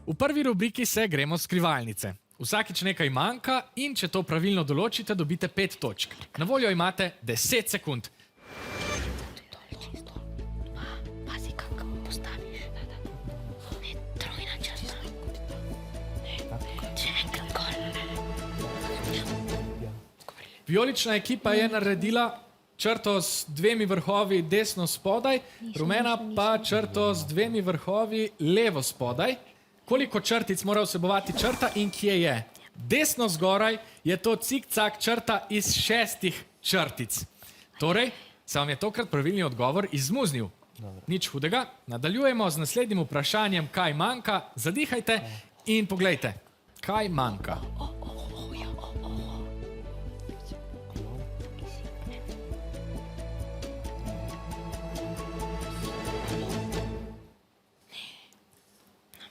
V prvi rubriki se gremo skrivalnice. Vsakič nekaj manjka in če to pravilno določite, dobite 5 točk. Na voljo imate 10 sekund. Pazi, kako postaviš. Ne, trojna črta. Če enkrat gol. Vijolična ekipa je naredila črto z 2 vrhovi desno spodaj, rumena pa črto z 2 vrhovi levo spodaj. Koliko črtic mora vsebovati črta in kje je? Desno zgoraj je to cik-cak črta iz 6 črtic. Torej, se vam je tokrat pravilni odgovor izmuznil. Nič hudega. Nadaljujemo z naslednjim vprašanjem, kaj manjka. Zadihajte in poglejte, kaj manjka.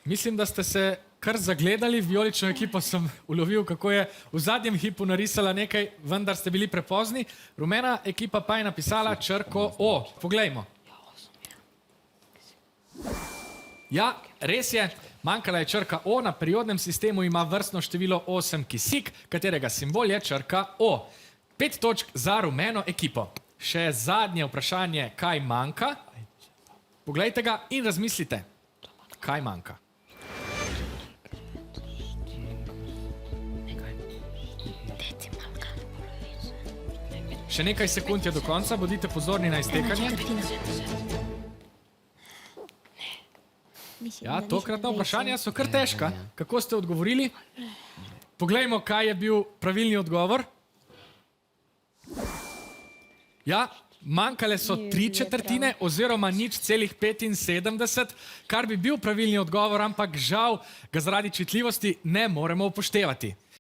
Mislim, da ste se kar zagledali. Vijolično ekipo sem ulovil, kako je v zadnjem hipu narisala nekaj, vendar ste bili prepozni. Rumena ekipa pa je napisala črko O. Poglejmo. Ja, res je. Manjkala je črka O. Na periodnem sistemu ima vrstno število 8 kisik, katerega simbol je črka O. 5 točk za rumeno ekipo. Še zadnje vprašanje, kaj manjka. Poglejte ga in razmislite, kaj manjka. Še nekaj sekund je do konca, bodite pozorni na iztekanje. Ja, tokratna vprašanja so kar težka. Kako ste odgovorili? Poglejmo, kaj je bil pravilni odgovor. Ja, manjkale so 3/4 oziroma 0,75, kar bi bil pravilni odgovor, ampak žal ga zaradi čitljivosti ne moremo upoštevati.